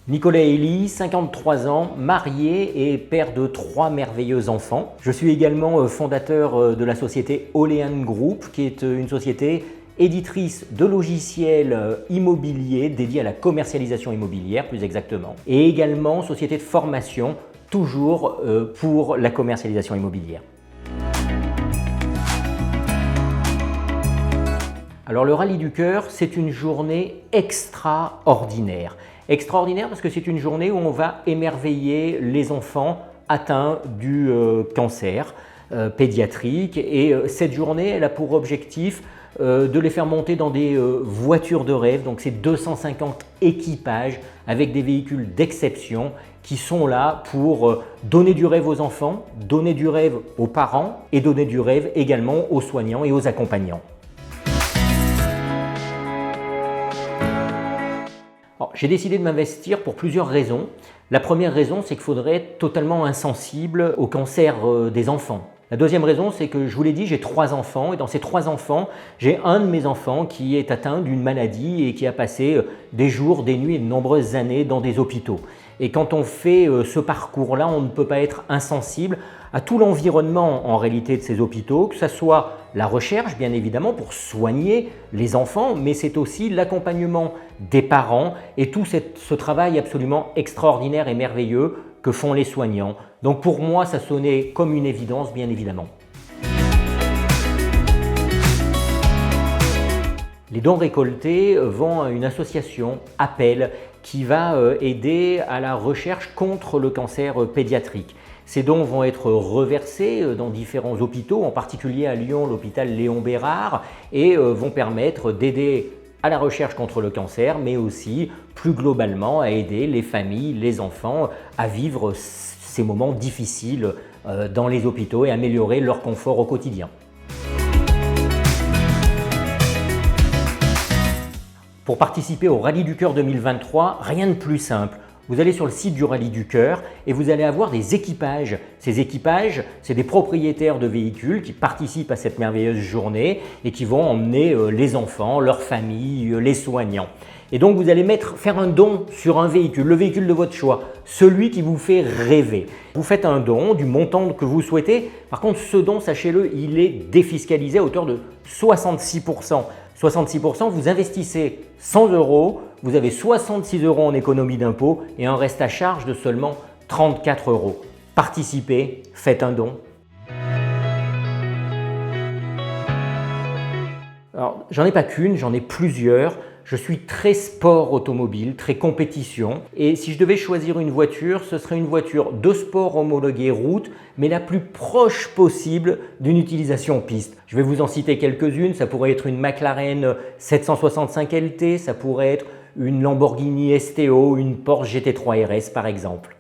Nicolas Elie, 53 ans, marié et père de 3 merveilleux enfants. Je suis également fondateur de la société Olean Group, qui est une société éditrice de logiciels immobiliers dédiée à la commercialisation immobilière plus exactement, et également société de formation toujours pour la commercialisation immobilière. Alors le Rallye du Cœur, c'est une journée extraordinaire. Extraordinaire parce que c'est une journée où on va émerveiller les enfants atteints du cancer pédiatrique, et cette journée, elle a pour objectif de les faire monter dans des voitures de rêve. Donc c'est 250 équipages avec des véhicules d'exception qui sont là pour donner du rêve aux enfants, donner du rêve aux parents et donner du rêve également aux soignants et aux accompagnants. J'ai décidé de m'investir pour plusieurs raisons. La première raison, c'est qu'il faudrait être totalement insensible au cancer des enfants. La deuxième raison, c'est que je vous l'ai dit, j'ai 3 enfants, et dans ces 3 enfants, j'ai un de mes enfants qui est atteint d'une maladie et qui a passé des jours, des nuits et de nombreuses années dans des hôpitaux. Et quand on fait ce parcours-là, on ne peut pas être insensible à tout l'environnement en réalité de ces hôpitaux, que ce soit la recherche bien évidemment pour soigner les enfants, mais c'est aussi l'accompagnement des parents et tout ce travail absolument extraordinaire et merveilleux que font les soignants. Donc pour moi, ça sonnait comme une évidence, bien évidemment. Les dons récoltés vont à une association, Appel, qui va aider à la recherche contre le cancer pédiatrique. Ces dons vont être reversés dans différents hôpitaux, en particulier à Lyon, l'hôpital Léon Bérard, et vont permettre d'aider à la recherche contre le cancer, mais aussi plus globalement à aider les familles, les enfants à vivre ces moments difficiles dans les hôpitaux et améliorer leur confort au quotidien. Pour participer au Rallye du Cœur 2023, rien de plus simple. Vous allez sur le site du Rallye du Cœur et vous allez avoir des équipages. Ces équipages, c'est des propriétaires de véhicules qui participent à cette merveilleuse journée et qui vont emmener les enfants, leurs familles, les soignants. Et donc vous allez faire un don sur un véhicule, le véhicule de votre choix, celui qui vous fait rêver. Vous faites un don du montant que vous souhaitez. Par contre, ce don, sachez-le, il est défiscalisé à hauteur de 66%. 66%, vous investissez 100 €, vous avez 66 € en économie d'impôt et un reste à charge de seulement 34 €. Participez, faites un don. Alors, j'en ai pas qu'une, j'en ai plusieurs. Je suis très sport automobile, très compétition, et si je devais choisir une voiture, ce serait une voiture de sport homologuée route, mais la plus proche possible d'une utilisation piste. Je vais vous en citer quelques-unes. Ça pourrait être une McLaren 765 LT, ça pourrait être une Lamborghini STO, une Porsche GT3 RS par exemple.